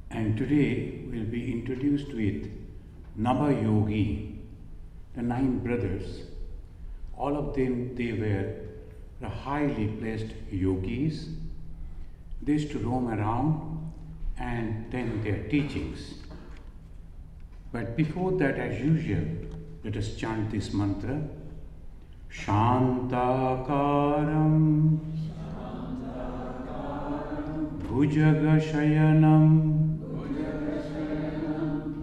And today we'll be introduced with Nava Yogi, the 9 brothers. All of them, they were the highly placed yogis. They used to roam around and tell their teachings. But before that, as usual, let us chant this mantra. Shantakaram Bhujagashayanam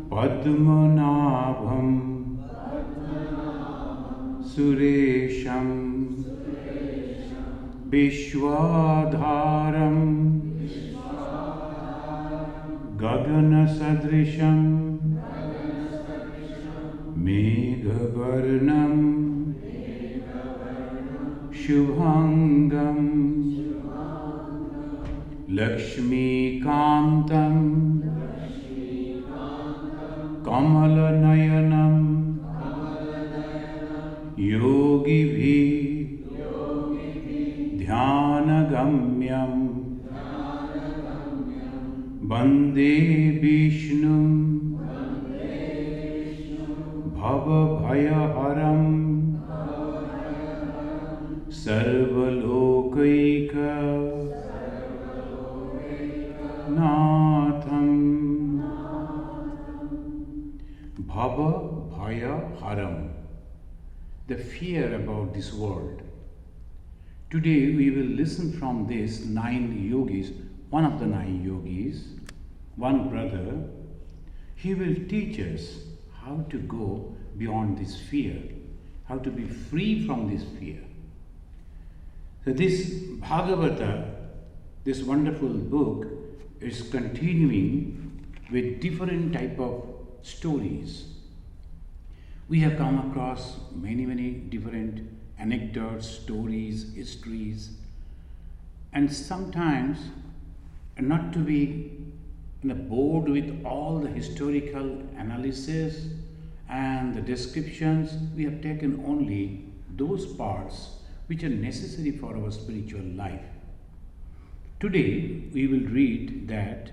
Padmanabham Suresham Vishwadharam Gaganasadrisham Meghavarnam Shubhangam Lakshmikantam Kamalanayanam Yogibhi Dhyanagamyam Bande Vishnum Bhavabhayaharam Sarvalokaika Natham. Bhavabhayaharam, the fear about this world. Today we will listen from these 9 yogis, one of the 9 yogis, one brother. He will teach us how to go beyond this fear, how to be free from this fear. So this Bhagavata, this wonderful book, is continuing with different type of stories. We have come across many different anecdotes, stories, histories, and sometimes not to be bored with all the historical analysis and the descriptions. We have taken only those parts which are necessary for our spiritual life. Today we will read that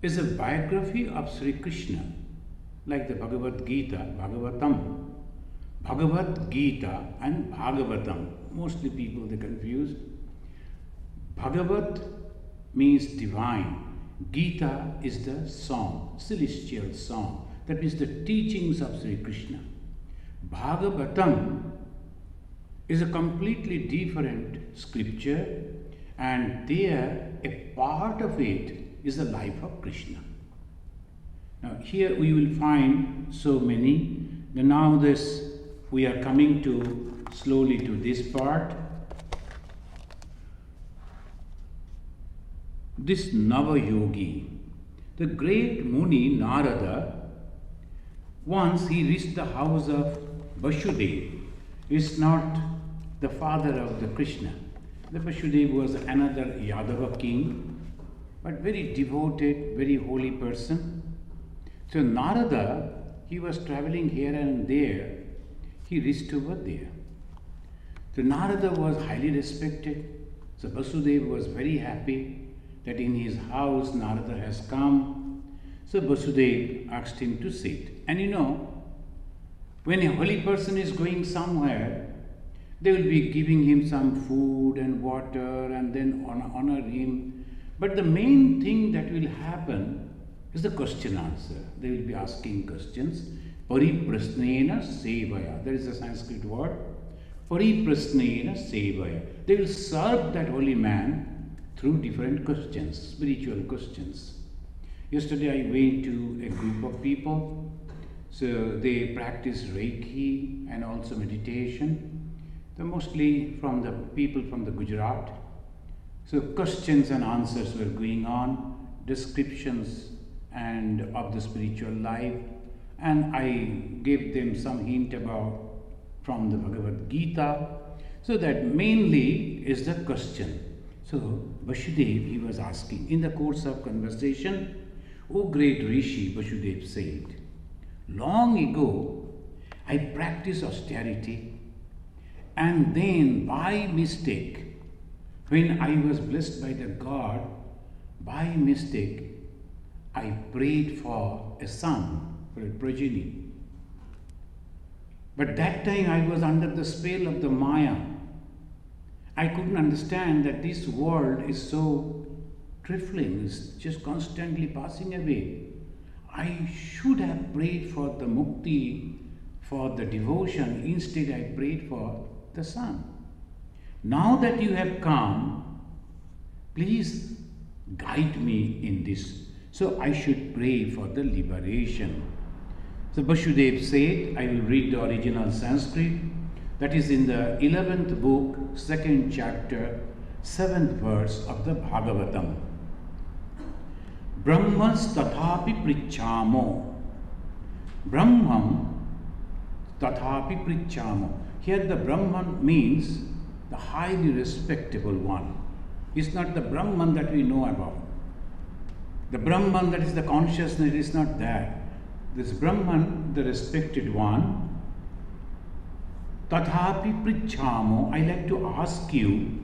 is a biography of Sri Krishna, like the Bhagavad Gita, Bhagavatam. Bhagavad Gita and Bhagavatam. Mostly people they confuse. Bhagavat means divine. Gita is the song, celestial song. That means the teachings of Sri Krishna. Bhagavatam is a completely different scripture, and there a part of it is the life of Krishna. Now here we will find so many. Now we are coming to slowly to this part. This Nava Yogi, the great Muni Narada, once he reached the house of Vasudeva. Is not the father of the Krishna. The Vasudeva was another Yadava king, but very devoted, very holy person. So Narada, he was traveling here and there. He reached over there. So Narada was highly respected. So Vasudeva was very happy that in his house Narada has come. So Vasudeva asked him to sit. And when a holy person is going somewhere, they will be giving him some food and water and then honor him. But the main thing that will happen is the question answer. They will be asking questions. Pariprasnena sevaya. That is a Sanskrit word. Pariprasnena sevaya. They will serve that holy man through different questions, spiritual questions. Yesterday I went to a group of people. So they practice Reiki and also meditation. They're mostly from the people from the Gujarat. So questions and answers were going on, descriptions and of the spiritual life, and I gave them some hint about from the Bhagavad Gita. So that mainly is the question. So Vasudeva, he was asking in the course of conversation, "O great Rishi," Vasudeva said, "long ago I practiced austerity, and then by mistake, when I was blessed by the God, by mistake, I prayed for a son, for a progeny. But that time I was under the spell of the Maya. I couldn't understand that this world is so trifling, it's just constantly passing away. I should have prayed for the mukti, for the devotion. Instead, I prayed for the son. Now that you have come, please guide me in this. So I should pray for the liberation. So Vasudeva said, I will read the original Sanskrit. That is in the 11th book, 2nd chapter, 7th verse of the Bhagavatam. Brahmas tathapi prichamo. Brahman tathapi prichamo. Here the Brahman means the highly respectable one. It's not the Brahman that we know about. The Brahman that is the consciousness is not that. This Brahman, the respected one, tathapi prichamo, I like to ask you,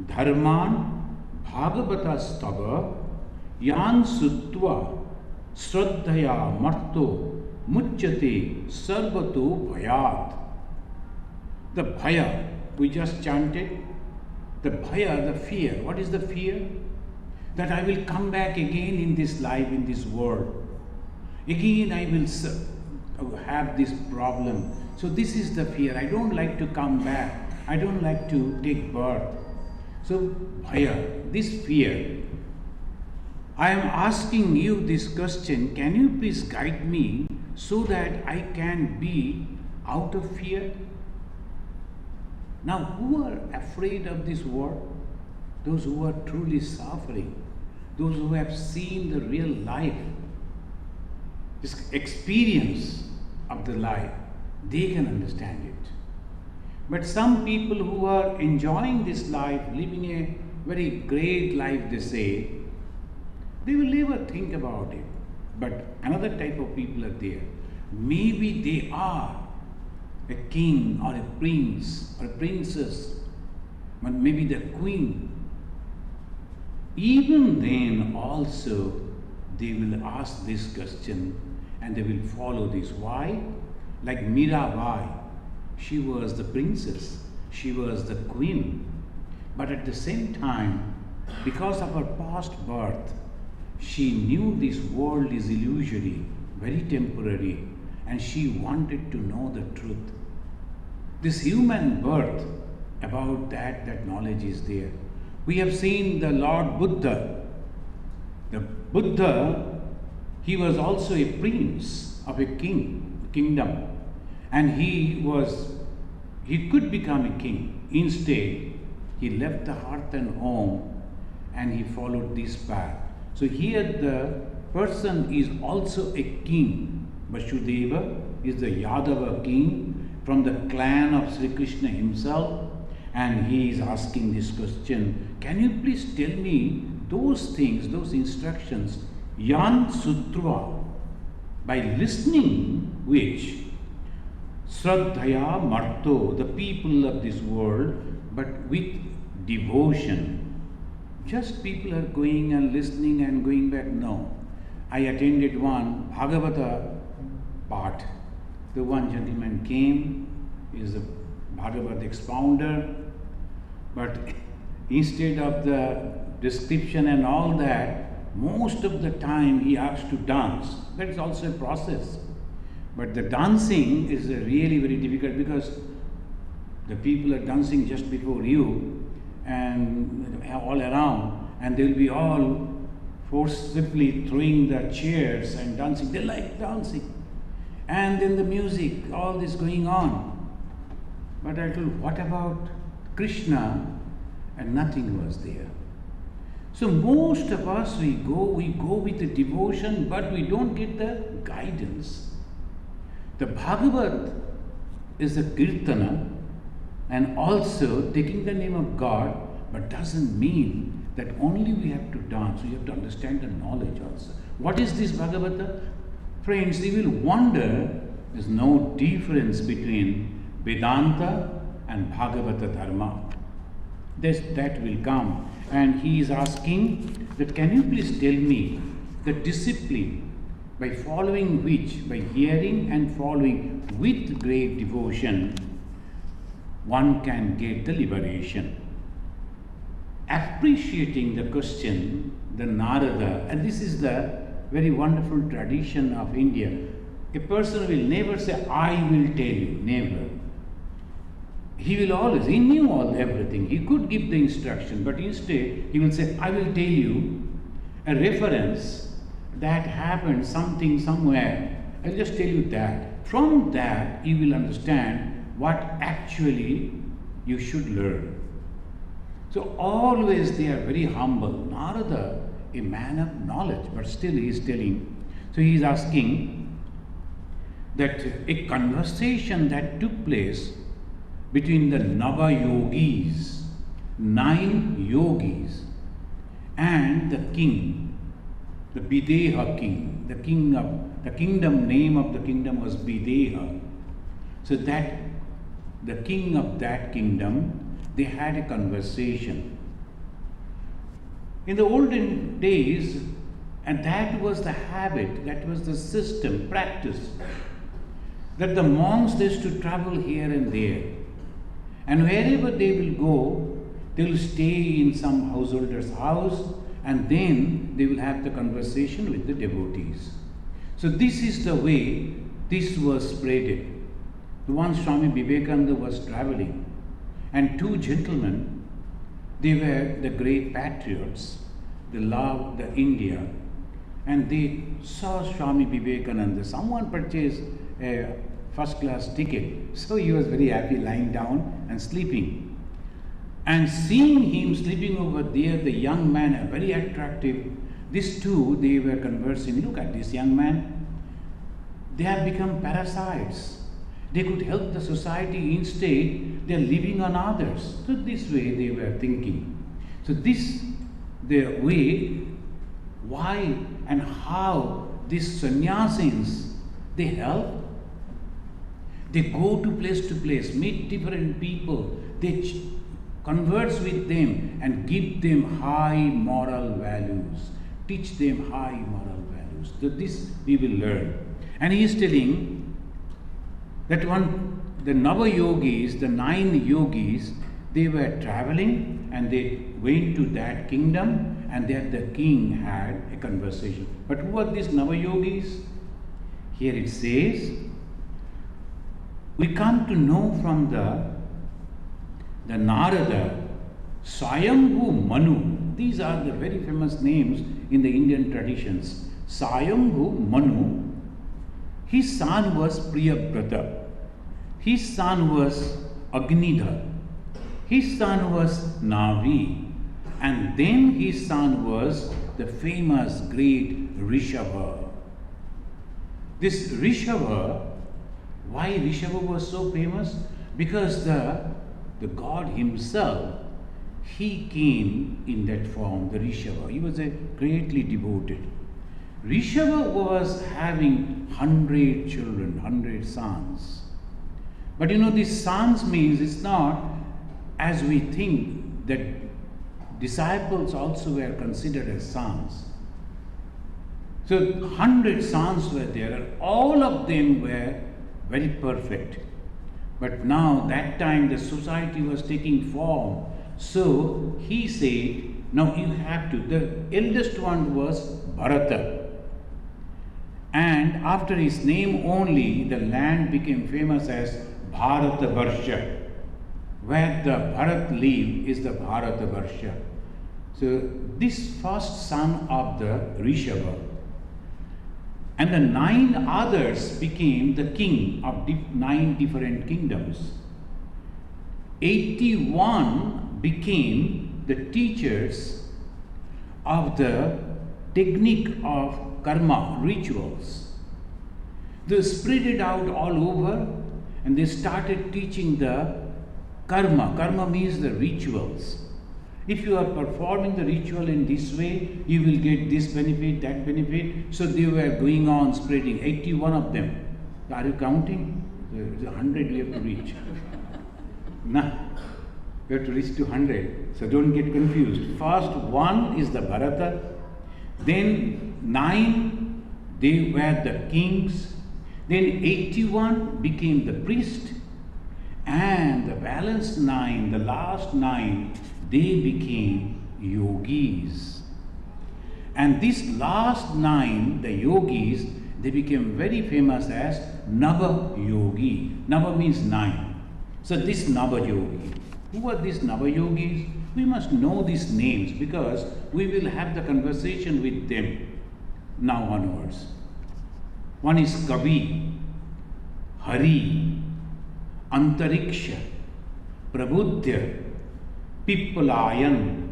dharman bhagavata stava yan sutva sraddhaya marto muchyate sarvato bhayat. The bhaya, we just chanted, the bhaya, the fear. What is the fear? That I will come back again in this life, in this world. Again I will have this problem. So this is the fear. I don't like to come back. I don't like to take birth. So bhaya, this fear. I am asking you this question. Can you please guide me so that I can be out of fear? Now, who are afraid of this world? Those who are truly suffering. Those who have seen the real life. This experience of the life. They can understand it. But some people who are enjoying this life, living a very great life, they say, they will never think about it. But another type of people are there. Maybe they are a king or a prince or a princess, but maybe the queen. Even then also they will ask this question and they will follow this. Why? Like Mirabai, she was the princess, she was the queen. But at the same time, because of her past birth, she knew this world is illusory, very temporary, and she wanted to know the truth. This human birth, about that knowledge is there. We have seen the Lord Buddha. The Buddha, he was also a prince of a kingdom. And he could become a king. Instead, he left the hearth and home and he followed this path. So here the person is also a king. Vasudeva is the Yadava king from the clan of Sri Krishna himself, and he is asking this question, can you please tell me those things, those instructions, yan sutra, by listening which Sraddhaya Marto, the people of this world, but with devotion. Just people are going and listening and going back. No. I attended one Bhagavata part. The one gentleman came, he is a Bhagavad expounder, but instead of the description and all that, most of the time he asked to dance. That is also a process. But the dancing is really very difficult because the people are dancing just before you and all around, and they will be all forcibly throwing the chairs and dancing. They like dancing. And then the music, all this going on. But I told, what about Krishna? And nothing was there. So most of us, we go with the devotion, but we don't get the guidance. The Bhagavad is a kirtana and also taking the name of God, but doesn't mean that only we have to dance. We have to understand the knowledge also. What is this Bhagavata? Friends, you will wonder there's no difference between Vedanta and Bhagavata Dharma. That will come. and he is asking that can you please tell me the discipline by following which, by hearing and following with great devotion, one can get the liberation. Appreciating the question, the Narada, and this is the very wonderful tradition of India. A person will never say, I will tell you, never. He will always, he knew everything. He could give the instruction, but instead he will say, I will tell you a reference that happened something somewhere. I'll just tell you that. From that you will understand what actually you should learn. So always they are very humble. Narada, a man of knowledge, but still he is telling. So he is asking that a conversation that took place between the Nava Yogis, 9 yogis, and the king, the Videha king, the kingdom name of the kingdom was Videha. So that the king of that kingdom, they had a conversation. In the olden days, and that was the habit, that was the system, practice, that the monks used to travel here and there. And wherever they will go, they will stay in some householder's house, and then they will have the conversation with the devotees. So this is the way this was spreaded. The one Swami Vivekananda was traveling, and 2 gentlemen, they were the great patriots. They loved the India, and they saw Swami Vivekananda. Someone purchased a first-class ticket, so he was very happy lying down and sleeping. And seeing him sleeping over there, the young man, very attractive, these 2, they were conversing. Look at this young man. They have become parasites. They could help the society, instead they are living on others. So this way they were thinking. So this, the way, why and how these sannyasins, they help. They go to place, meet different people, they converse with them and give them high moral values, teach them high moral values. So this we will learn. And he is telling that the Nava Yogis, the 9 yogis, they were traveling and they went to that kingdom, and there the king had a conversation. But who are these Nava Yogis? Here it says, we come to know from the Narada, Swayambhu Manu. These are the very famous names in the Indian traditions. Swayambhu Manu. His son was Priyabrata. His son was Agnidha. His son was Navi. And then his son was the famous great Rishabha. This Rishabha, why Rishabha was so famous? Because the God himself, he came in that form, the Rishabha. He was a greatly devoted. Rishabha was having 100 children, 100 sons. But these sons means it's not as we think that disciples also were considered as sons. So 100 sons were there, and all of them were very perfect. But now that time the society was taking form. So he said, now you have to. The eldest one was Bharata. And after his name only, the land became famous as Bharata Varsha. Where the Bharat lived is the Bharata Varsha. So this first son of the Rishabha, and the 9 others became the king of 9 different kingdoms. 81 became the teachers of the technique of karma, rituals. They spread it out all over, and they started teaching the karma. Karma means the rituals. If you are performing the ritual in this way, you will get this benefit, that benefit. So they were going on spreading, 81 of them. Are you counting? There's 100 we have to reach. Now, We have to reach to 100. So don't get confused. First 1 is the Bharata, then 9 they were the kings, then 81 became the priest, and the balance 9, the last 9, they became yogis. And these last 9, the yogis, they became very famous as Nava Yogi. Nava means 9. So this Nava Yogi. Who are these Nava Yogis? We must know these names because we will have the conversation with them now onwards. One is Kavi, Hari, Antariksha, Prabudya, Pippalayan,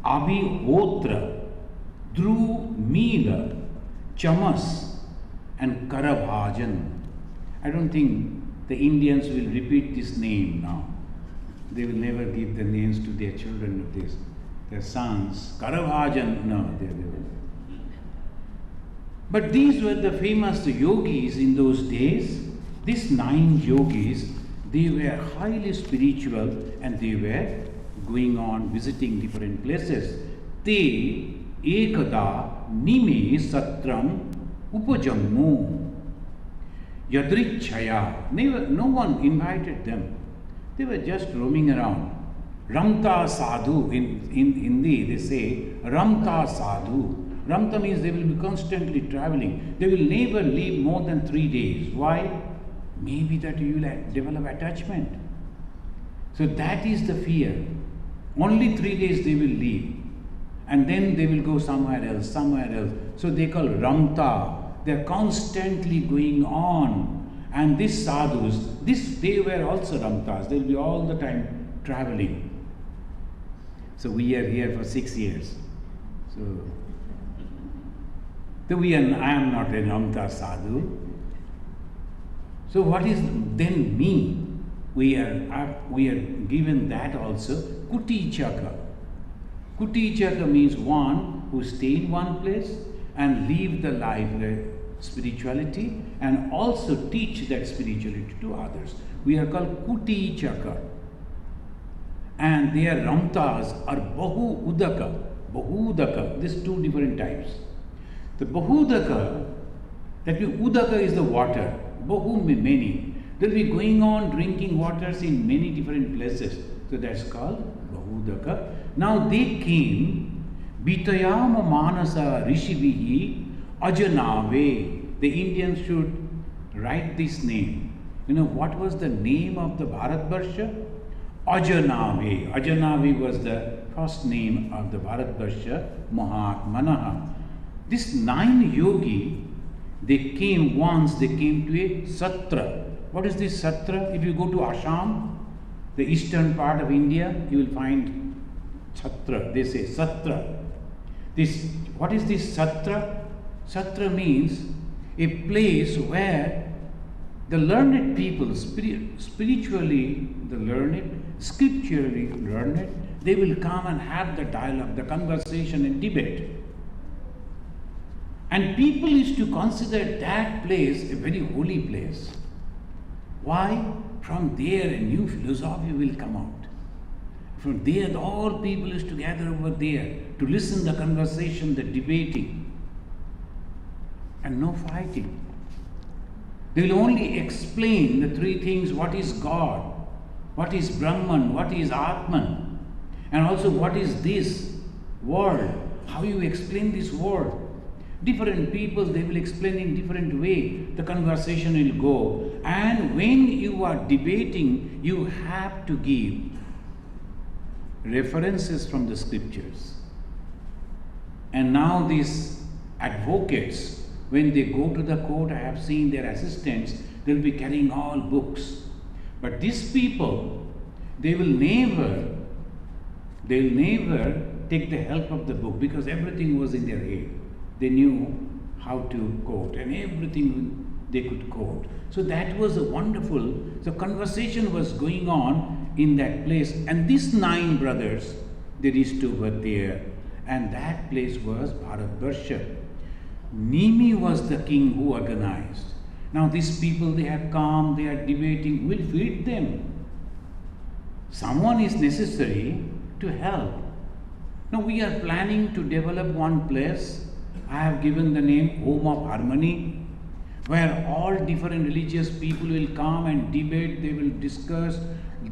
Abhihotra, Drumila, Chamas, and Karabhajan. I don't think the Indians will repeat this name now. They will never give the names to their children of this, their sons. Karabhajan, no, they will. But these were the famous yogis in those days. These 9 yogis, they were highly spiritual and they were going on visiting different places. Te ekada nime satram upajammu yadrichaya. No one invited them. They were just roaming around. Ramta sadhu, in Hindi they say Ramta sadhu. Ramta means they will be constantly traveling. They will never leave more than 3 days. Why? Maybe that you will develop attachment. So that is the fear. Only 3 days they will leave. And then they will go somewhere else. So they call Ramta. They are constantly going on. And these sadhus, they were also Ramtas. They will be all the time traveling. So we are here for 6 years. I am not a Ramta sadhu. So what is then me? We are given that also. Kutichaka. Kutichaka means one who stay in one place and live the life, spirituality, and also teach that spirituality to others. We are called Kutichaka. And their Ramtas are Bahu Udaka. These 2 different types. The Bahudaka, that means Udaka is the water. Bahu means many. They'll be going on drinking waters in many different places. So that's called Bahudaka. Now they came, Bitayama Manasa Rishivihi Ajanave. The Indians should write this name. You know what was the name of the Bharatvarsha? Ajanave. Ajanave was the first name of the Bharatvarsha, Mahatmanaha. This 9 yogi, they came to a Satra. What is this Satra? If you go to Assam, the eastern part of India, you will find Satra. They say Satra. What is this Satra? Satra means a place where the learned people, spiritually the learned, scripturally learned, they will come and have the dialogue, the conversation and debate. And people used to consider that place a very holy place. Why? From there a new philosophy will come out. From there all people used to gather over there to listen the conversation, the debating, and no fighting. They will only explain the 3 things: what is God, what is Brahman, what is Atman, and also what is this world, how you explain this world. Different people, they will explain in different way. The conversation will go. And when you are debating, you have to give references from the scriptures. And now these advocates, when they go to the court, I have seen their assistants, they will be carrying all books. But these people, they will never take the help of the book because everything was in their head. They knew how to quote and everything they could quote. So that was a wonderful, so conversation was going on in that place. And these 9 brothers, they reached over there. And that place was Bharatvarsha. Nimi was the king who organized. Now these people, they have come, they are debating, we'll feed them. Someone is necessary to help. Now we are planning to develop one place. I have given the name Home of Harmony, where all different religious people will come and debate, they will discuss,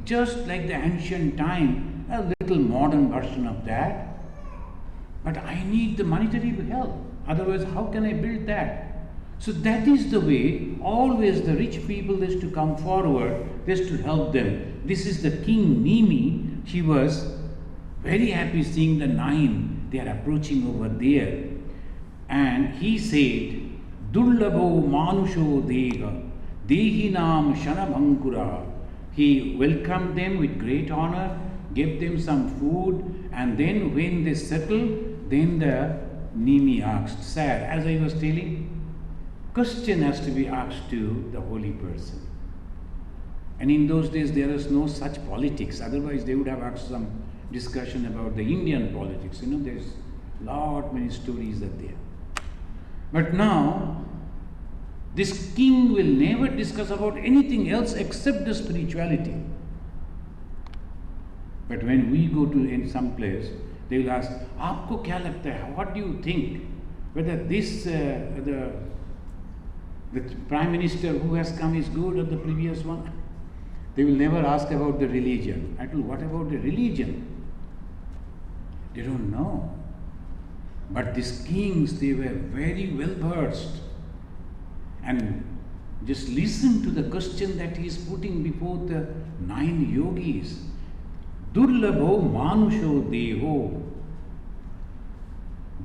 just like the ancient time, a little modern version of that. But I need the monetary help, otherwise how can I build that? So that is the way, always the rich people is to come forward, is to help them. This is the King Nimi. She was very happy seeing the 9, they are approaching over there. And he said, Durlabho Manusho Deha, Dehinam Shanabhankura. He welcomed them with great honor, gave them some food, and then when they settled, then the Nimi asked, Sir, as I was telling, question has to be asked to the holy person. And in those days there was no such politics, otherwise they would have asked some discussion about the Indian politics. There's lot many stories are there. But now, this king will never discuss about anything else except the spirituality. But when we go to in some place, they will ask, "Aapko kya lagta hai? What do you think? Whether this the prime minister who has come is good or the previous one?" They will never ask about the religion. I told, what about the religion? They don't know. But these kings, they were very well versed. And just listen to the question that he is putting before the 9 yogis. Durlabho manusho deho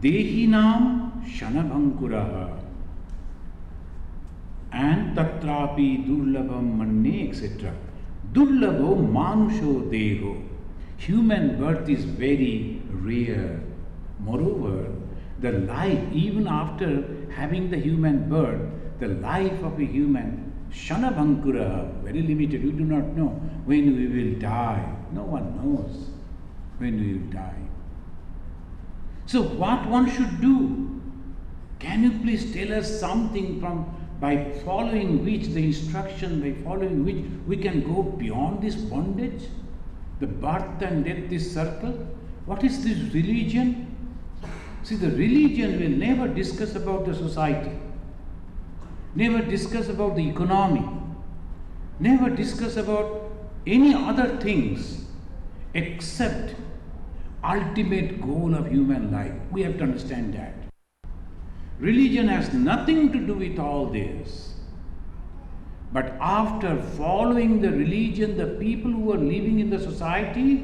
dehinam shanabhankuraha and tatrapi durlabham manne, etc. Durlabho manusho deho. Human birth is very rare. Moreover, the life, even after having the human birth, the life of a human, Shanabhankura, very limited. We do not know when we will die. No one knows when we will die. So what one should do? Can you please tell us something by following which, the instruction by following which we can go beyond this bondage? The birth and death, this circle? What is this religion? See, the religion will never discuss about the society, never discuss about the economy, never discuss about any other things except ultimate goal of human life. We have to understand that. Religion has nothing to do with all this. But after following the religion, the people who are living in the society,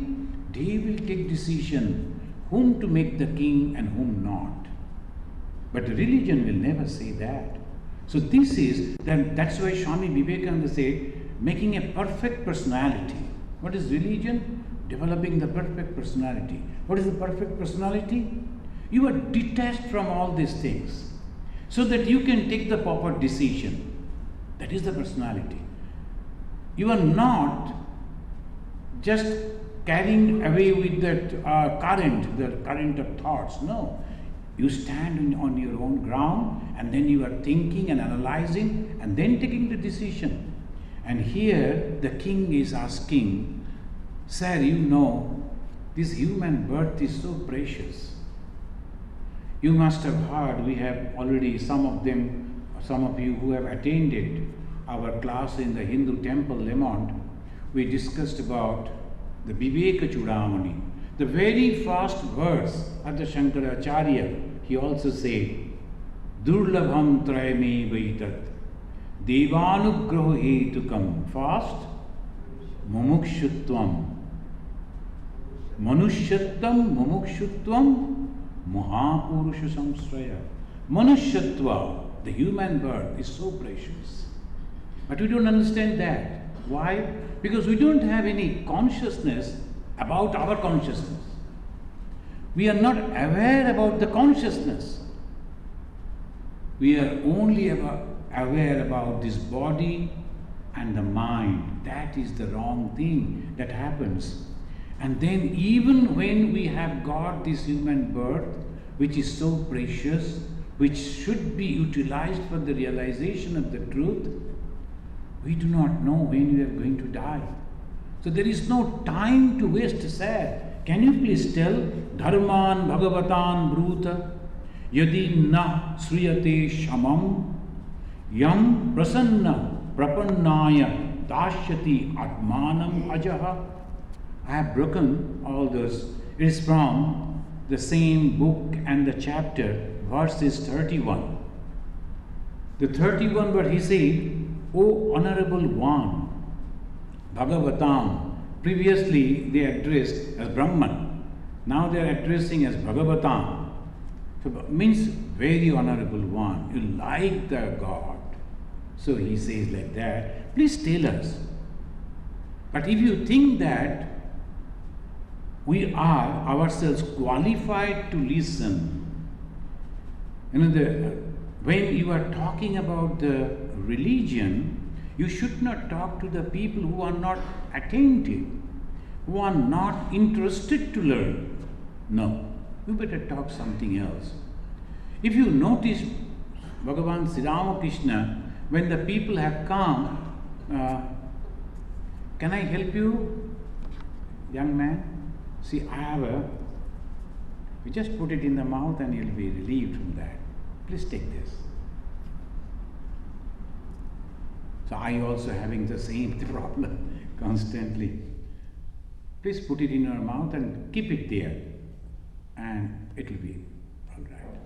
they will take decision whom to make the king and whom not. But religion will never say that. So this is, that's why Swami Vivekananda said, making a perfect personality. What is religion? Developing the perfect personality. What is the perfect personality? You are detached from all these things so that you can take the proper decision. That is the personality. You are not just carrying away with that the current of thoughts. No. You stand on your own ground and then you are thinking and analyzing and then taking the decision. And here the king is asking, Sir, this human birth is so precious. You must have heard, we have already, some of you who have attended our class in the Hindu temple, Lemont, we discussed about the Viveka Chudamani. The very first verse of the Shankaracharya, he also said, Durlabham trayame vaitat devanugraho hetukam. First, mumukshutvam. Manushyatvam mumukshutvam mahapurusha samsraya. Manushyatva, the human birth, is so precious. But we don't understand that. Why? Because we don't have any consciousness about our consciousness. We are not aware about the consciousness. We are only aware about this body and the mind. That is the wrong thing that happens. And then even when we have got this human birth, which is so precious, which should be utilized for the realization of the truth, we do not know when we are going to die. So there is no time to waste, sir. Can you please tell Dharman Bhagavatam Bruta Yadi na sriyate shamam yam prasanna prapannaya dashyati atmanam ajaha. I have broken all those. It is from the same book and the chapter, verses 31. The 31 where he said, O Honorable One, Bhagavatam. Previously they addressed as Brahman. Now they are addressing as Bhagavatam. So means very honorable one. You like the God. So he says like that. Please tell us. But if you think that we are ourselves qualified to listen, when you are talking about the religion, you should not talk to the people who are not attentive, who are not interested to learn. No, you better talk something else. If you notice, Bhagavan Sri Ramakrishna, when the people have come, can I help you, young man? See, I have you just put it in the mouth and you'll be relieved from that. Please take this. So I also having the same problem constantly. Please put it in your mouth and keep it there, and it will be all right.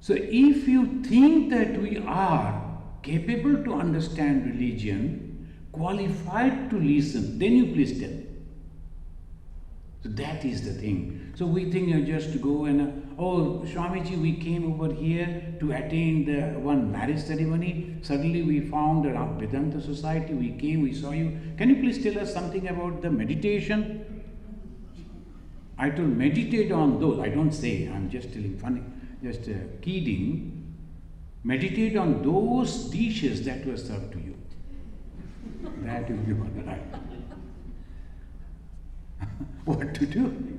So if you think that we are capable to understand religion, qualified to listen, then you please tell. So that is the thing. So we think just to go and, Swamiji, we came over here to attend the one marriage ceremony. Suddenly we found a Vedanta society. We came, we saw you. Can you please tell us something about the meditation? I told meditate on those. I don't say, I'm just telling funny, just kidding. Meditate on those dishes that were served to you. That will be all right. What to do?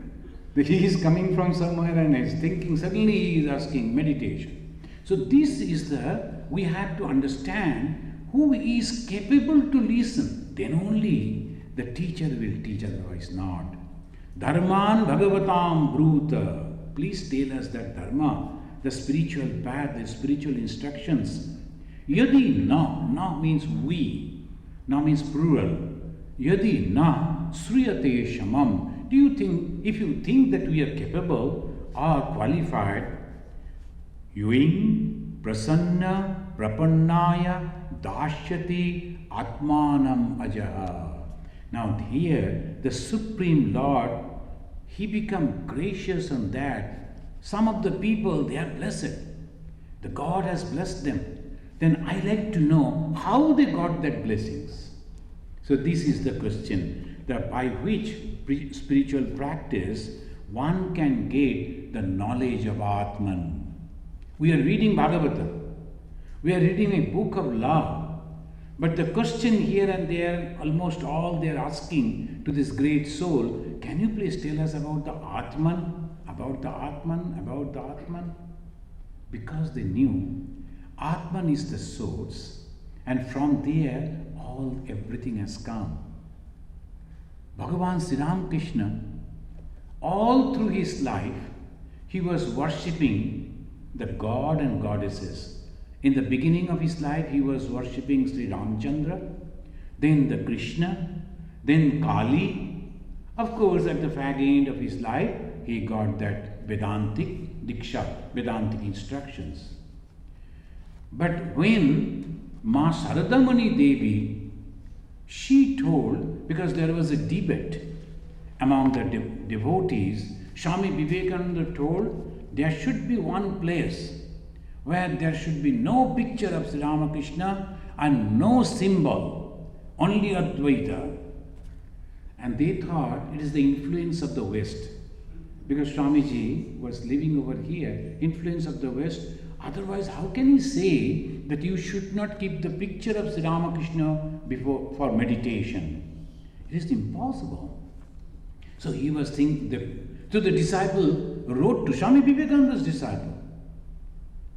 He is coming from somewhere and is thinking, suddenly he is asking meditation. So this is we have to understand who is capable to listen. Then only the teacher will teach, otherwise not. Dharman Bhagavatam Bruta. Please tell us that Dharma, the spiritual path, the spiritual instructions. Yadi na means we. Na means plural. Yadi na sriyate shamam. Do you think, if you think that we are capable or qualified, yuing prasanna prapannaya dashyati atmanam ajaha. Now here, the Supreme Lord, He become gracious on that. Some of the people, they are blessed. The God has blessed them. Then I like to know how they got that blessings. So this is the question. That by which spiritual practice one can get the knowledge of Atman. We are reading Bhagavatam. We are reading a book of love. But the question here and there, almost all they are asking to this great soul, can you please tell us about the Atman? About the Atman? About the Atman? Because they knew Atman is the source, and from there everything has come. Bhagavan Sri Ramakrishna, all through his life, he was worshipping the God and goddesses. In the beginning of his life, he was worshipping Sri Ramchandra, then the Krishna, then Kali. Of course, at the fag end of his life, he got that Vedantic Diksha, Vedantic instructions. But when Ma Saradamani Devi, she told, because there was a debate among the devotees, Swami Vivekananda told there should be one place where there should be no picture of Sri Ramakrishna and no symbol, only Advaita. And they thought it is the influence of the West. Because Swamiji was living over here, influence of the West. Otherwise, how can he say that you should not keep the picture of Sri Ramakrishna for meditation? It is impossible. So he was thinking, so the disciple wrote to Swami Vivekananda's disciple.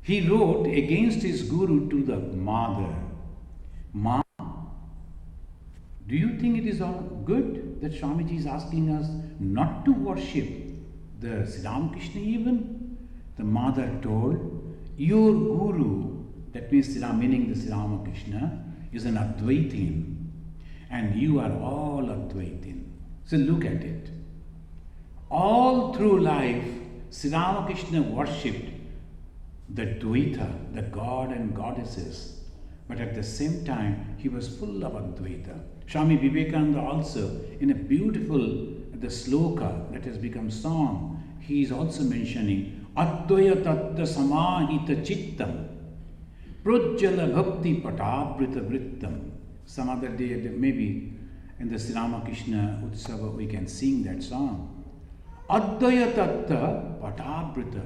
He wrote against his guru to the mother. Ma, Do you think it is all good that Swamiji is asking us not to worship the Sri Ramakrishna even? The mother told, your guru, that means meaning the Sri Ramakrishna, is an Advaitin, and you are all Advaitin. So look at it. All through life, Sri Ramakrishna worshipped the Dvaita, the God and goddesses. But at the same time, he was full of Advaita. Swami Vivekananda also, in a beautiful, the sloka that has become song, he is also mentioning Advaya Tattva Samahita Chittam Projjala Bhakti Patabrita Vrittam. Some other day, maybe in the Sri Ramakrishna Utsava, we can sing that song. Advaya Tattva Patabrita.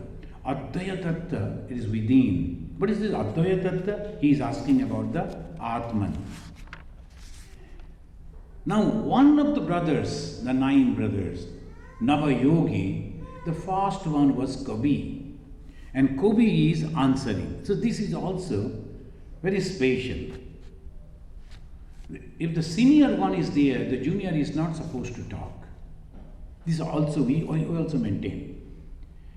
Advaya Tattva, it is within. What is this Advaya Tattva? He is asking about the Atman. Now, one of the brothers, the 9 brothers, Navayogi, the first one was Kavi. And Kavi is answering. So this is also very special. If the senior one is there, the junior is not supposed to talk. This also we also maintain.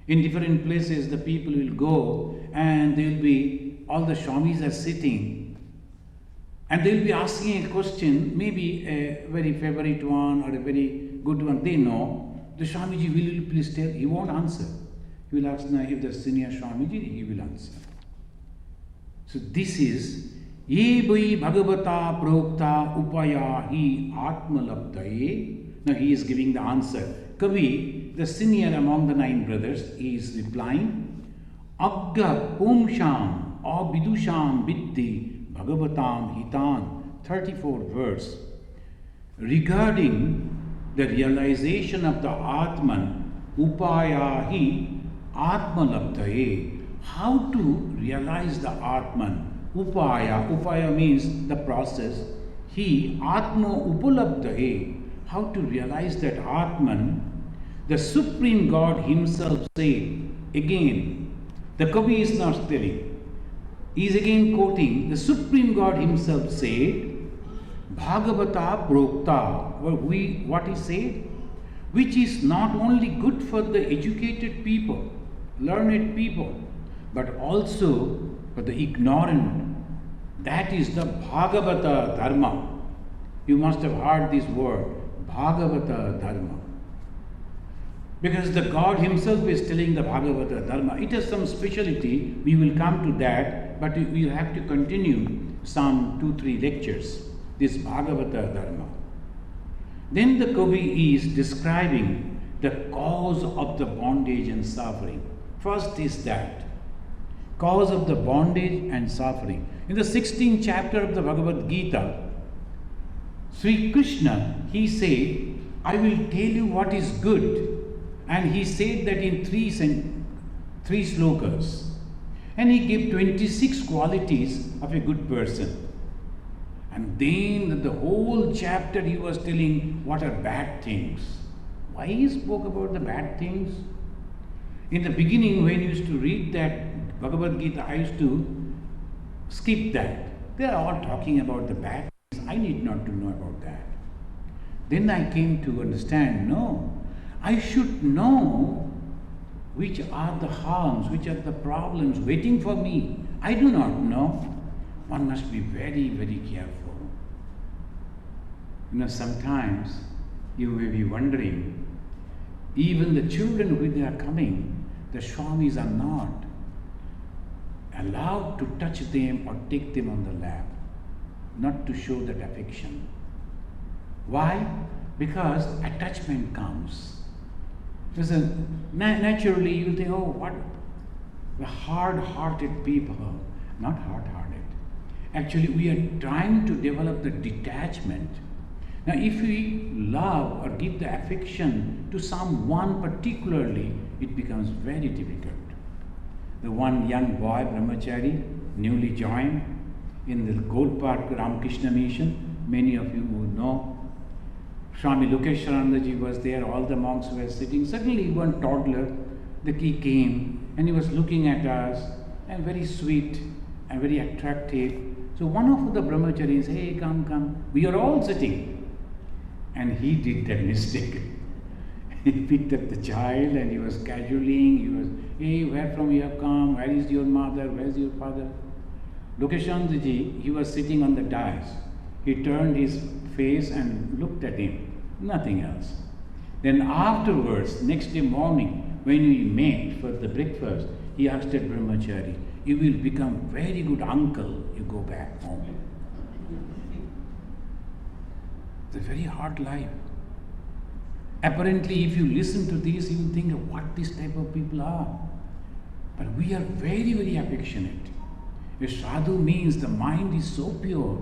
In different places, the people will go and they will be, all the Swamis are sitting and they will be asking a question, maybe a very favorite one or a very good one. They know, the Swamiji, will you please tell? He won't answer. He will ask, now if the senior Swamiji, he will answer. So this is, Ye bhai Bhagavata prokta upaya hi atmalabdaye. Now he is giving the answer. Kavi, the senior among the 9 brothers, he is replying, Agga pumsham abidusham viddhi Bhagavatam hitan, 34th verse. Regarding the realization of the Atman, upaya hi atmalabdaye. How to realize the Atman? Upaya means the process. He atma upalabdaye. How to realize that Atman? The Supreme God Himself said, again, the Kavi is not telling, he is again quoting, the Supreme God Himself said, Bhagavata prokta, what He said, which is not only good for the educated people, learned people, but also for the ignorant. That is the Bhagavata Dharma. You must have heard this word, Bhagavata Dharma. Because the God Himself is telling the Bhagavata Dharma. It has some speciality, we will come to that, but we have to continue some 2-3 lectures, this Bhagavata Dharma. Then the Kavi is describing the cause of the bondage and suffering. First is that, cause of the bondage and suffering. In the 16th chapter of the Bhagavad Gita, Sri Krishna, he said, I will tell you what is good. And he said that in 3 slokas. And he gave 26 qualities of a good person. And then the whole chapter he was telling what are bad things. Why he spoke about the bad things? In the beginning, when you used to read that Bhagavad Gita, I used to skip that. They are all talking about the bad things. I need not to know about that. Then I came to understand, no, I should know which are the harms, which are the problems waiting for me. I do not know. One must be very, very careful. Sometimes you may be wondering, even the children when they are coming, the Swamis are not allowed to touch them or take them on the lap, not to show that affection. Why? Because attachment comes. Naturally you will think, oh, what the hard-hearted people. Not hard-hearted. Actually, we are trying to develop the detachment. Now, if we love or give the affection to someone particularly, it becomes very difficult. The one young boy, brahmachari, newly joined in the Gold Park Ramakrishna Mission, many of you would know. Swami Lokeshwaranandaji was there, all the monks were sitting. Suddenly one toddler, he came and he was looking at us and very sweet and very attractive. So one of the brahmacharis, hey, come. We are all sitting. And he did that mistake. He picked up the child and he was cajoling. He was, hey, where from you have come? Where is your mother? Where is your father? Lokeshandji, he was sitting on the dais. He turned his face and looked at him. Nothing else. Then afterwards, next day morning, when we met for the breakfast, he asked at Brahmachari, you will become very good uncle, you go back home. It's a very hard life. Apparently, if you listen to this, you will think of what this type of people are. But we are very, very affectionate. A sadhu means the mind is so pure,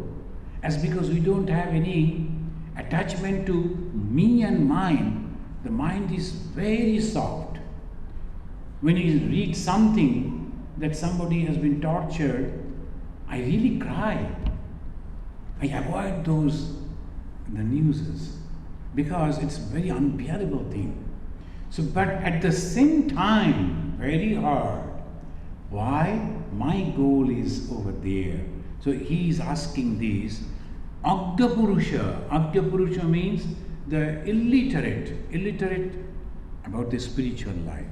as because we don't have any attachment to me and mine, the mind is very soft. When you read something that somebody has been tortured, I really cry. I avoid the newses, because it's a very unbearable thing. So, but at the same time, very hard. Why? My goal is over there. So he is asking this. Agya Purusha means the illiterate about the spiritual life.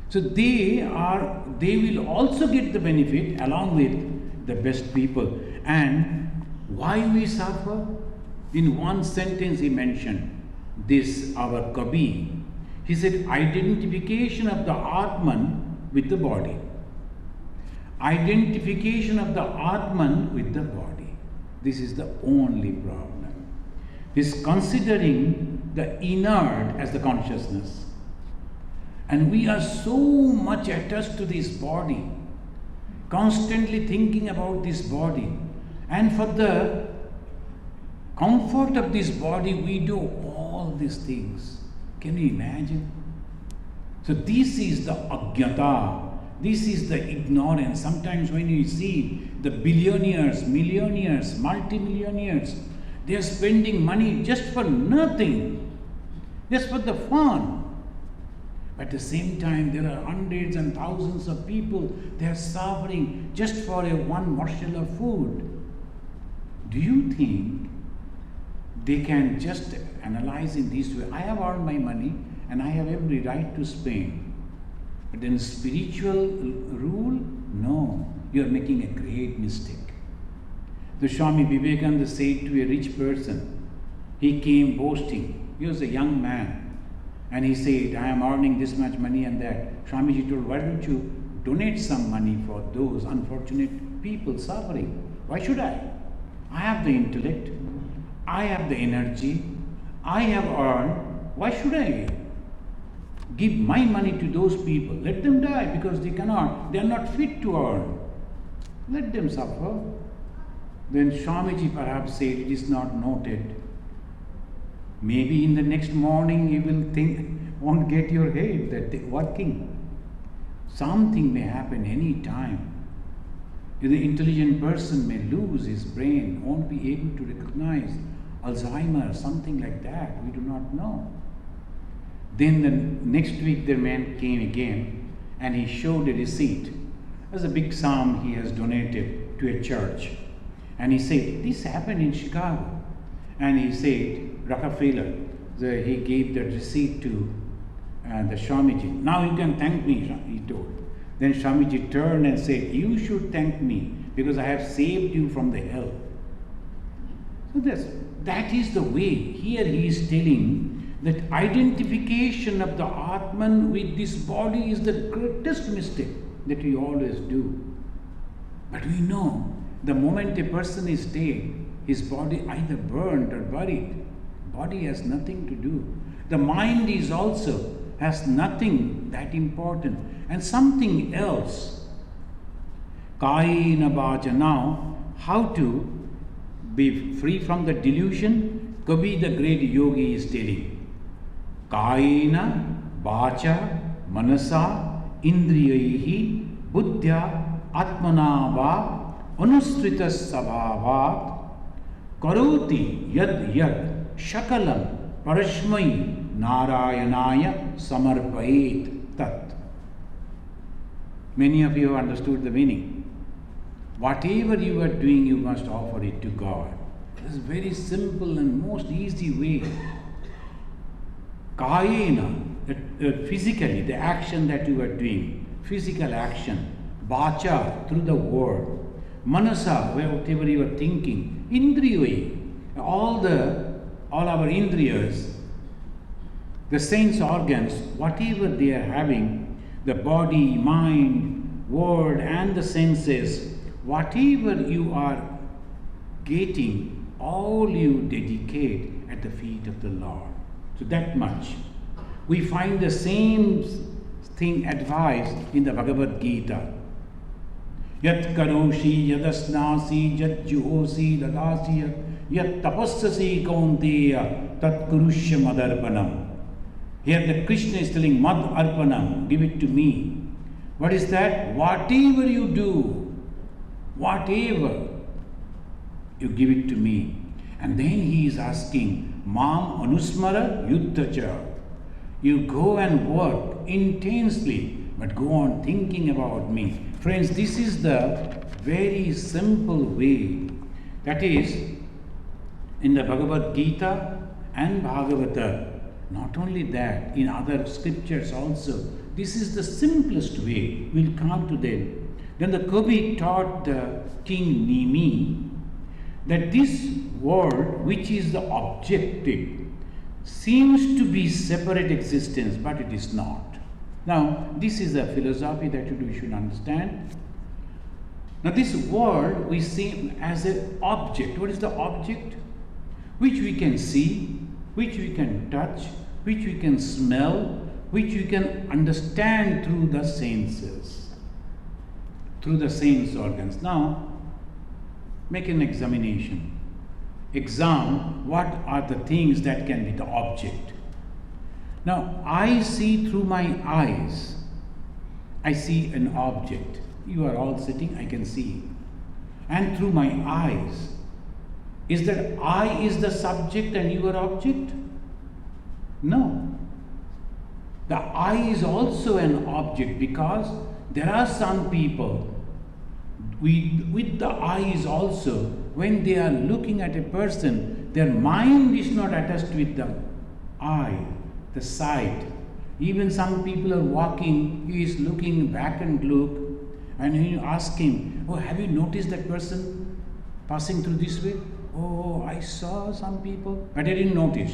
So they will also get the benefit along with the best people. And why we suffer? In one sentence he mentioned this, our Kabir. He said, identification of the Atman with the body. Identification of the Atman with the body. This is the only problem. Is considering the inert as the consciousness. And we are so much attached to this body, constantly thinking about this body. And for the comfort of this body, we do all these things. Can you imagine? So this is the ajnata. This is the ignorance. Sometimes when you see the billionaires, millionaires, multimillionaires, they are spending money just for nothing, just for the fun. At the same time, there are hundreds and thousands of people, they are suffering just for one morsel of food. Do you think they can just analyze in this way? I have earned my money and I have every right to spend. But then spiritual rule? No, you are making a great mistake. The Swami Vivekananda said to a rich person, he came boasting. He was a young man. And he said, I am earning this much money and that. Swamiji told, why don't you donate some money for those unfortunate people suffering? Why should I? I have the intellect. I have the energy. I have earned. Why should I give my money to those people? Let them die because they cannot. They are not fit to earn. Let them suffer. Then Swamiji perhaps said, it is not noted. Maybe in the next morning you will think, won't get your head that working. Something may happen any time. The intelligent person may lose his brain, won't be able to recognize Alzheimer's, something like that. We do not know. Then the next week the man came again and he showed a receipt. There's a big sum he has donated to a church. And he said, this happened in Chicago. And he said, Rockefeller, he gave the receipt to the Swamiji. Now you can thank me, he told. Then Swamiji turned and said, you should thank me because I have saved you from the hell. So that is the way. Here he is telling that identification of the Atman with this body is the greatest mistake that we always do. But we know the moment a person is dead, his body either burned or buried. Body has nothing to do. The mind is also has nothing that important. And something else. Kaina Bacha. Now, how to be free from the delusion? Kabir the great yogi is telling. Kaina Bacha Manasa Indriyahi Buddhya Atmana Va Anusrita Sabhavat Karoti Yad Shakalam Parashmai Narayanaya Samarpayet Tat. Many of you have understood the meaning. Whatever you are doing, you must offer it to God. is very simple and most easy way. Kayena, physically, the action that you are doing, physical action. Vacha, through the word. Manasa, whatever you are thinking. Indriyai, all our indriyas, the sense organs, whatever they are having, the body, mind, word, and the senses, whatever you are getting, all you dedicate at the feet of the Lord. So that much. We find the same thing advised in the Bhagavad Gita. Yat karoshi yadasnasi yat juhosi dadasi yat tapassasi kaunteya tat kurushya madarpanam. Here the Krishna is telling mad arpanam, give it to me. What is that? Whatever you do, whatever, you give it to me. And then he is asking, Mam anusmara yuddhacha. You go and work intensely, but go on thinking about me. Friends, this is the very simple way. That is, in the Bhagavad Gita and Bhagavata, not only that, in other scriptures also, this is the simplest way. We'll come to them. Then the Kavi taught the King Nimi that this world, which is the objective, seems to be separate existence, but it is not. Now, this is a philosophy that we should understand. Now, this world we see as an object. What is the object? Which we can see, which we can touch, which we can smell, which we can understand through the senses, through the sense organs. Now, make an examination. Examine what are the things that can be the object. Now, I see through my eyes. I see an object. You are all sitting, I can see. And through my eyes. Is that I is the subject and you are object? No. The eye is also an object because there are some people with the eyes also, when they are looking at a person, their mind is not attached with the eye, the sight. Even some people are walking, he is looking back and look, and you ask him, oh, have you noticed that person passing through this way? Oh, I saw some people, but I didn't notice.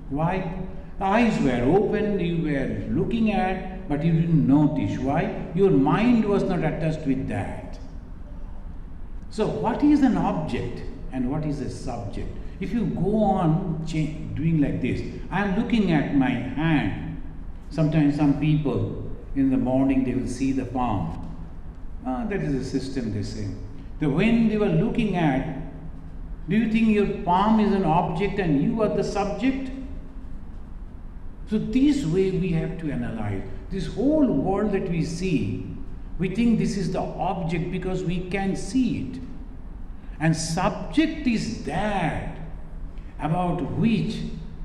Why? The eyes were open, you were looking at, but you didn't notice. Why? Your mind was not attached with that. So, what is an object and what is a subject? If you go on doing like this, I am looking at my hand. Sometimes some people in the morning they will see the palm. That is a system, they say. So when they were looking at, do you think your palm is an object and you are the subject? So this way we have to analyze. This whole world that we see, we think this is the object because we can see it. And subject is that about which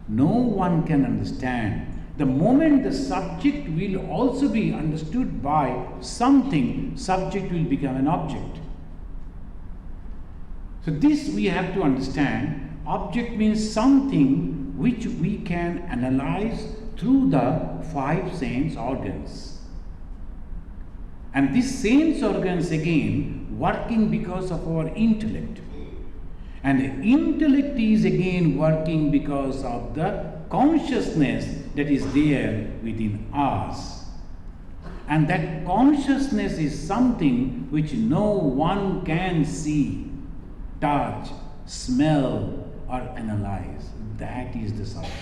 no one can understand. The moment the subject will also be understood by something, subject will become an object. So this we have to understand. Object means something which we can analyze through the five sense organs. And these sense organs again working because of our intellect. And the intellect is again working because of the consciousness that is there within us. And that consciousness is something which no one can see, touch, smell, or analyze. That is the subject.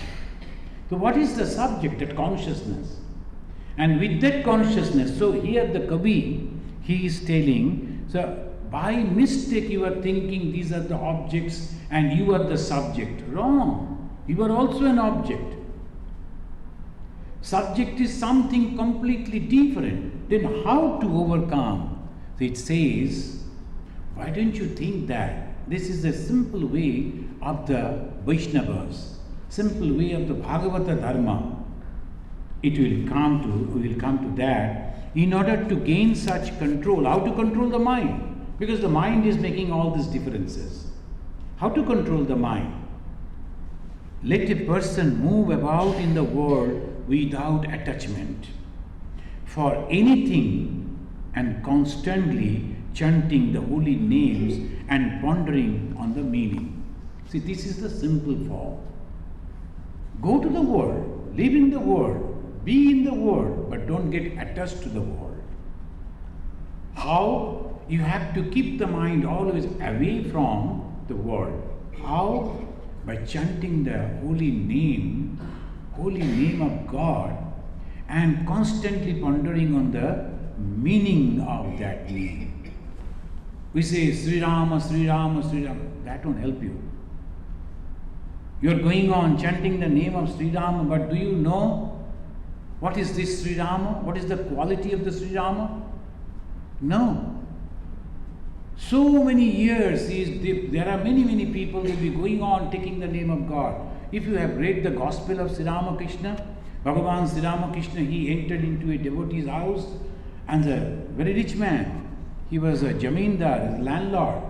So what is the subject? That consciousness. And with that consciousness, so here the Kavi, he is telling, so by mistake you are thinking these are the objects and you are the subject. Wrong. You are also an object. Subject is something completely different. Then how to overcome? So it says, why don't you think that this is a simple way of the Vaishnavas, simple way of the Bhagavata Dharma. We will come to that. In order to gain such control, how to control the mind? Because the mind is making all these differences. How to control the mind? Let a person move about in the world without attachment for anything and constantly chanting the holy names and pondering on the meaning. See, this is the simple form. Go to the world, live in the world, be in the world, but don't get attached to the world. How? You have to keep the mind always away from the world. How? By chanting the holy name of God, and constantly pondering on the meaning of that name. We say Sri Rama, Sri Rama, Sri Rama. That won't help you. You are going on chanting the name of Sri Rama, but do you know what is this Sri Rama? What is the quality of the Sri Rama? No. So many years, there are many people who will be going on taking the name of God. If you have read the Gospel of Sri Ramakrishna, Bhagavan Sri Ramakrishna, he entered into a devotee's house, and a very rich man, he was a jamindar, a landlord,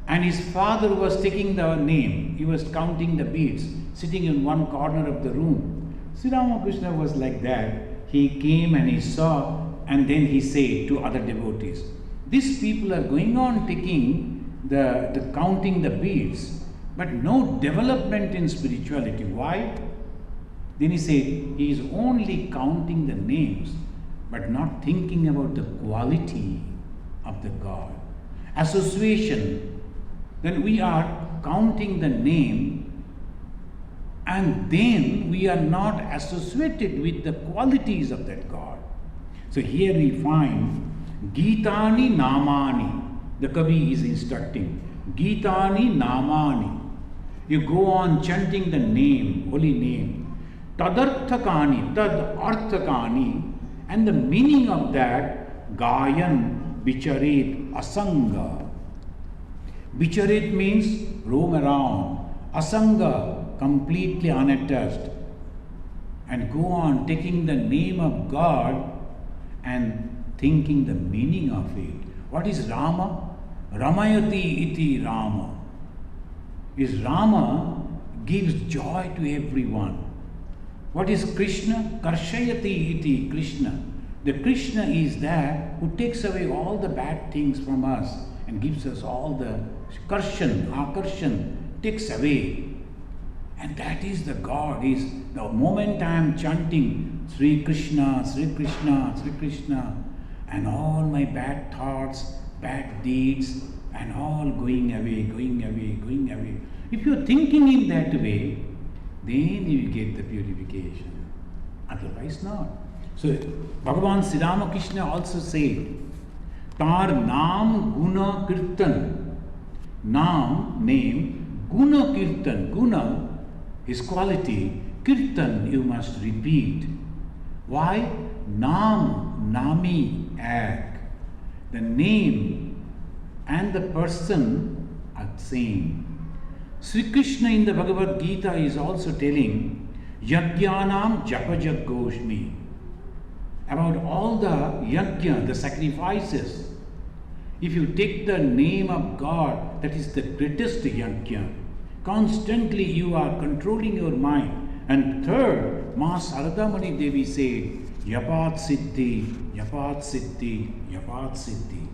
and his father was taking the name, he was counting the beads, sitting in one corner of the room. Sri Ramakrishna was like that. He came and he saw, and then he said to other devotees, these people are going on taking the counting the beads, but no development in spirituality. Why? Then he said, he is only counting the names, but not thinking about the quality of the God. Association, then we are counting the name, and then we are not associated with the qualities of that God. So here we find Gitani Namani. The Kavi is instructing. Gitani Namani. You go on chanting the name, holy name. Tadarthakani, tad arthakani. And the meaning of that, Gayan Bicharit Asanga. Bicharit means roam around. Asanga, completely unattached. And go on taking the name of God and thinking the meaning of it. What is Rama? Ramayati iti Rama. Is Rama gives joy to everyone. What is Krishna? Karshayati iti Krishna. The Krishna is that who takes away all the bad things from us and gives us all the akarshan, takes away. And that is the God. Is the moment I am chanting Sri Krishna, Sri Krishna, Sri Krishna, and all my bad thoughts, bad deeds, and all going away, going away, going away. If you are thinking in that way, then you will get the purification. Otherwise not. So Bhagavan Sri Ramakrishna also said, Tar Naam Guna Kirtan. Naam, name, Guna Kirtan. Guna is quality. Kirtan you must repeat. Why? Naam, Nami, Ak. The name and the person are same. Sri Krishna in the Bhagavad Gita is also telling Yajnanam Japajagoshmi, about all the yajna, the sacrifices. If you take the name of God, that is the greatest yajna. Constantly you are controlling your mind. And third, Ma Saradamani Devi said, Yapat Siddhi, Yapat Siddhi, Yapat Siddhi.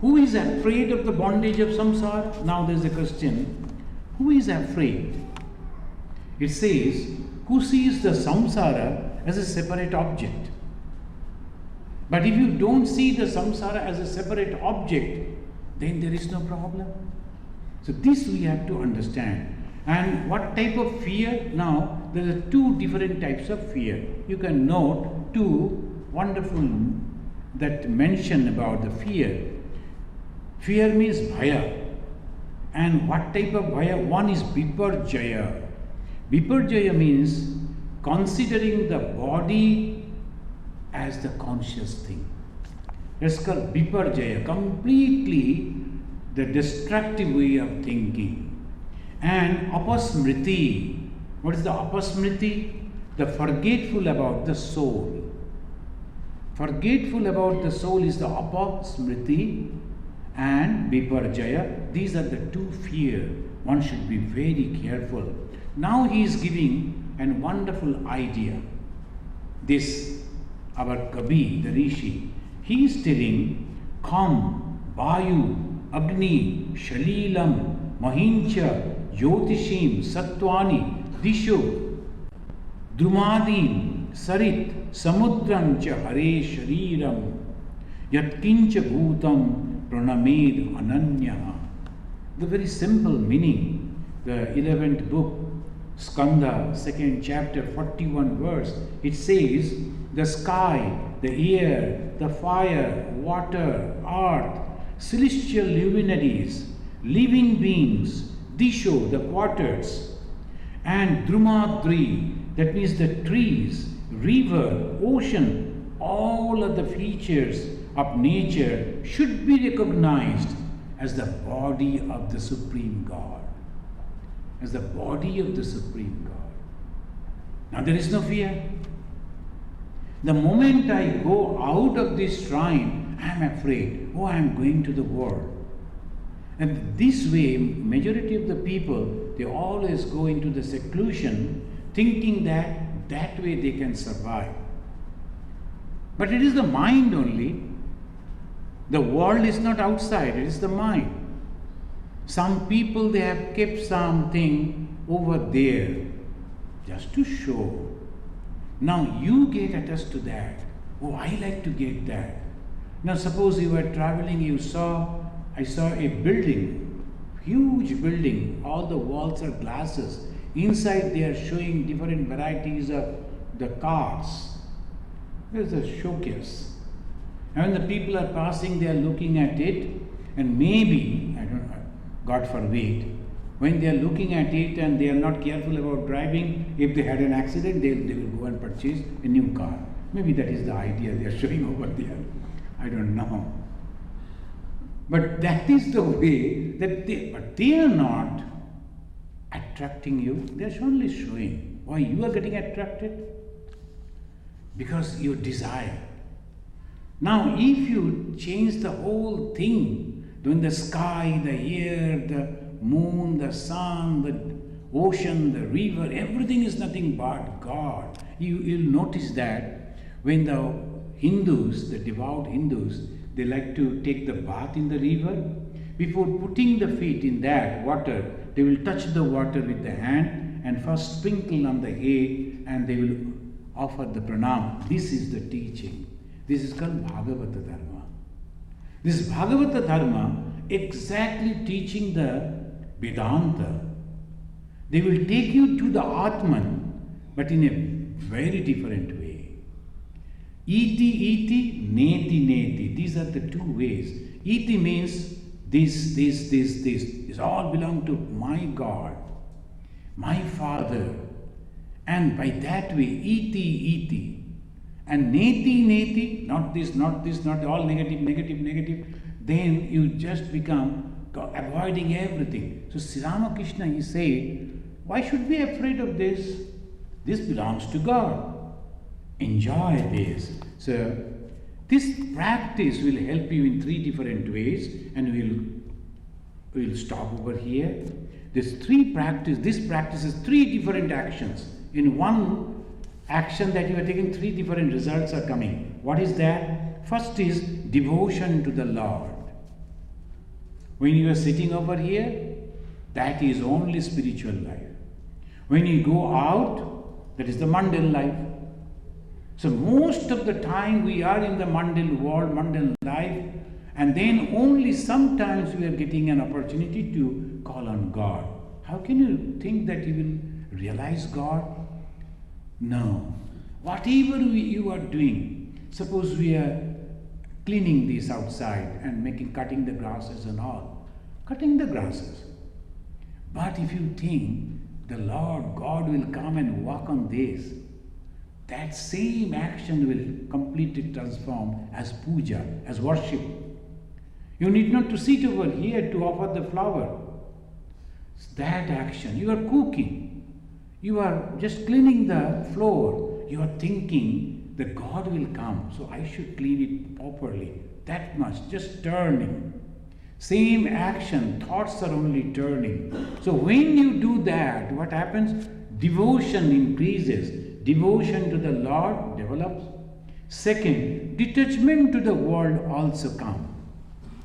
Who is afraid of the bondage of samsara? Now there is a question. Who is afraid? It says, who sees the samsara as a separate object? But if you don't see the samsara as a separate object, then there is no problem. So this we have to understand. And what type of fear? Now, there are two different types of fear. You can note two wonderful that mention about the fear. Fear means bhaya. And what type of bhaya? One is viparjaya. Viparjaya means considering the body as the conscious thing. That's called viparjaya, completely the destructive way of thinking. And apasmriti. What is the apasmriti? The forgetful about the soul. Forgetful about the soul is the apasmriti. and Biparjaya. These are the two fear. One should be very careful. Now he is giving a wonderful idea. This, our Kabi, the Rishi, he is telling, Kam, Vayu, Agni, Shalilam, Mahincha, Jyotishim, Sattvani, Disho, Drumadin, Sarit, Samudram cha Hare Shariram, Yatkincha Bhutam Pranamed Ananya. The very simple meaning, the 11th book, Skanda, 2nd chapter, 41 verse, it says, the sky, the air, the fire, water, earth, celestial luminaries, living beings, Disho, the quarters, and Drumadri, that means the trees, river, ocean, all of the features of nature should be recognized as the body of the Supreme God. As the body of the Supreme God. Now there is no fear. The moment I go out of this shrine, I am afraid. Oh, I am going to the world. And this way, majority of the people, they always go into the seclusion thinking that that way they can survive. But it is the mind only. The world is not outside, it is the mind. Some people, they have kept something over there just to show. Now you get attached to that. Oh, I like to get that. Now suppose you were traveling, I saw a building, huge building, all the walls are glasses. Inside they are showing different varieties of the cars. There's a showcase. And when the people are passing, they are looking at it, and maybe, God forbid, when they are looking at it and they are not careful about driving, if they had an accident, they will go and purchase a new car. Maybe that is the idea they are showing over there. I don't know. But that is the way that they are not attracting you. They are only showing. Why you are getting attracted? Because your desire. Now, if you change the whole thing, then the sky, the air, the moon, the sun, the ocean, the river, everything is nothing but God. You'll notice that when the Hindus, the devout Hindus, they like to take the bath in the river. Before putting the feet in that water, they will touch the water with the hand and first sprinkle on the head and they will offer the pranam. This is the teaching. This is called Bhagavata Dharma. This Bhagavata Dharma exactly teaching the Vedanta. They will take you to the Atman, but in a very different way. Iti, neti, neti. These are the two ways. Iti means this. This all belong to my God, my Father. And by that way, iti. And neti, not this, not all negative. Then you just become avoiding everything. So Sri Ramakrishna, he said, why should we be afraid of this? This belongs to God. Enjoy this. So this practice will help you in three different ways, and we'll stop over here. This practice is three different actions. In one action that you are taking, three different results are coming. What is that? First is devotion to the Lord. When you are sitting over here, that is only spiritual life. When you go out, that is the mundane life. So most of the time we are in the mundane world, mundane life, and then only sometimes we are getting an opportunity to call on God. How can you think that you will realize God? No. Whatever you are doing, suppose we are cleaning this outside and cutting the grasses and all. Cutting the grasses. But if you think the Lord God will come and walk on this, that same action will completely transform as puja, as worship. You need not to sit over here to offer the flower. It's that action. You are cooking. You are just cleaning the floor. You are thinking that God will come, so I should clean it properly. That much, just turning. Same action, thoughts are only turning. So when you do that, what happens? Devotion increases. Devotion to the Lord develops. Second, detachment to the world also comes.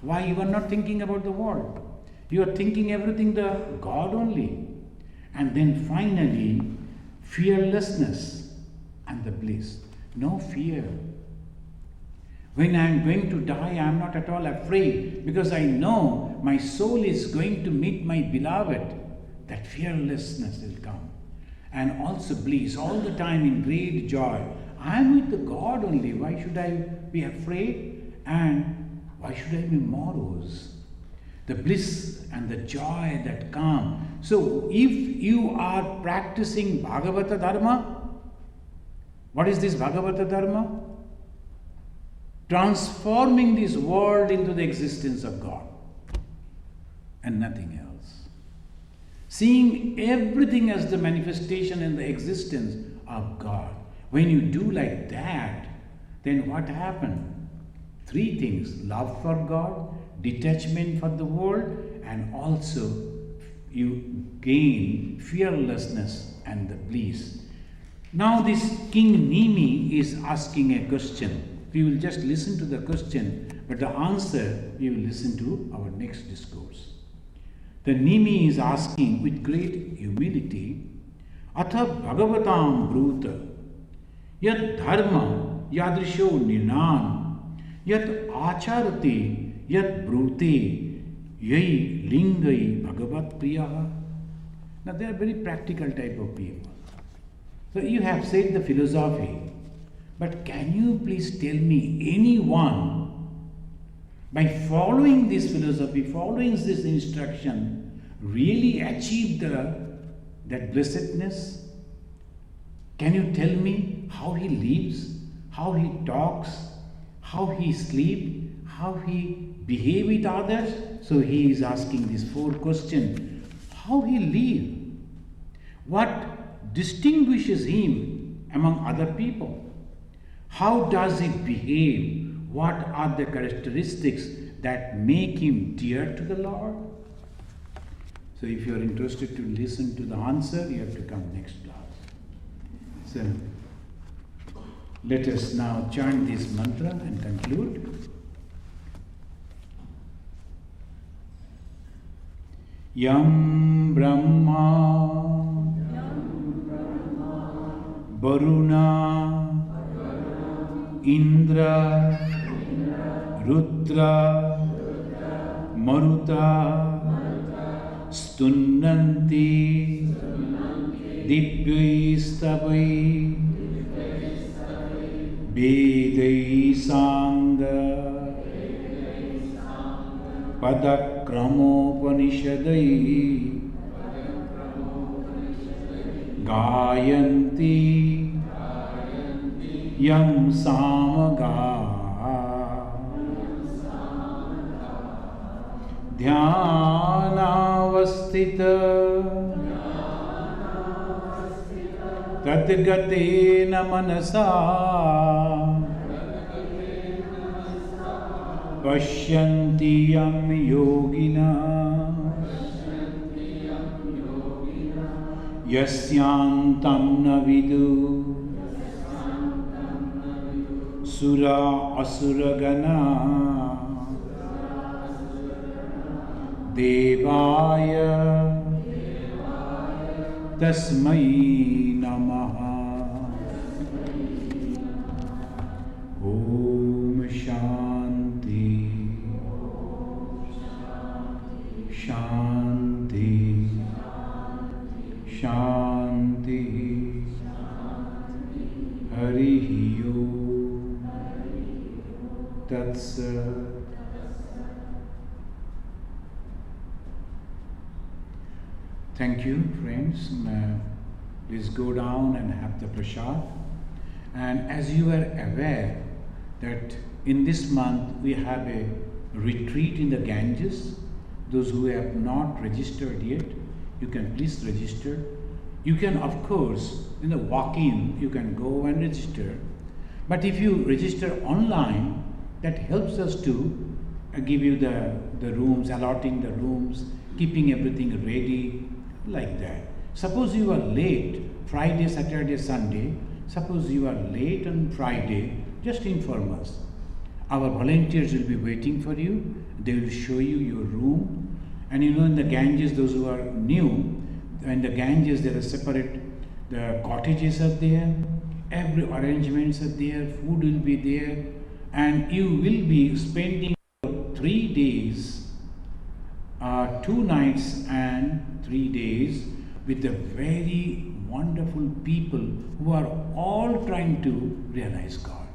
Why? You are not thinking about the world. You are thinking everything the God only. And then finally, fearlessness and the bliss. No fear. When I am going to die, I am not at all afraid because I know my soul is going to meet my beloved. That fearlessness will come. And also bliss, all the time in great joy. I am with the God only. Why should I be afraid? And why should I be morose? The bliss and the joy that come. So if you are practicing Bhagavata Dharma, what is this Bhagavata Dharma? Transforming this world into the existence of God and nothing else. Seeing everything as the manifestation and the existence of God. When you do like that, then what happens? Three things: love for God, detachment from the world, and also you gain fearlessness and the bliss. Now this King Nimi is asking a question. We will just listen to the question, but the answer we will listen to our next discourse. The Nimi is asking with great humility, Atha Bhagavatam Bruta, Yat Dharma Yadrisho Nirnan, Yat Acharati Yat Brute, Yai Lingai Bhagavat Priyaha. Now they are very practical type of people. So you have said the philosophy, but can you please tell me anyone by following this philosophy, following this instruction, really achieved that blessedness? Can you tell me how he lives, how he talks, how he sleeps, how he behaves with others? So he is asking these four questions. How he lives? What distinguishes him among other people? How does he behave? What are the characteristics that make him dear to the Lord? So if you are interested to listen to the answer, you have to come next class. So let us now chant this mantra and conclude. Yam Brahma Varuna Indra Rudra Maruta Stunnanti Divyaistavai Vedai Sangha Padakramopanishadai Gayanti Yam Samaga Dhyanavastita Tadgatena Manasa Pashyanti Yam Yogina Yasyantam Navidu Sura Asuragana Devaya Tasmai Namaha. Om Shanti Shanti Shanti Harihi Om Tat Sat. Thank you, friends. Please go down and have the prasad. And as you are aware that in this month we have a retreat in the Ganges. Those who have not registered yet, you can please register. You can, of course, walk in, you can go and register. But if you register online, that helps us to give you the rooms, allotting the rooms, keeping everything ready, like that. Suppose you are late, Friday, Saturday, Sunday, suppose you are late on Friday, just inform us. Our volunteers will be waiting for you, they will show you your room. And you know, in the Ganges, those who are new, in the Ganges there are separate, the cottages are there, every arrangements are there, food will be there, and you will be spending 3 days, 2 nights and 3 days with the very wonderful people who are all trying to realize God.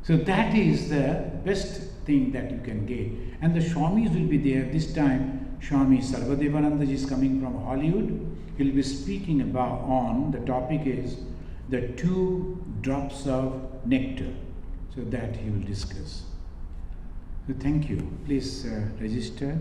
So that is the best thing that you can get. And the Swamis will be there. This time Swami Sarvadevananda is coming from Hollywood. He will be speaking on the topic is the 2 drops of nectar. So that he will discuss. So thank you. Please register.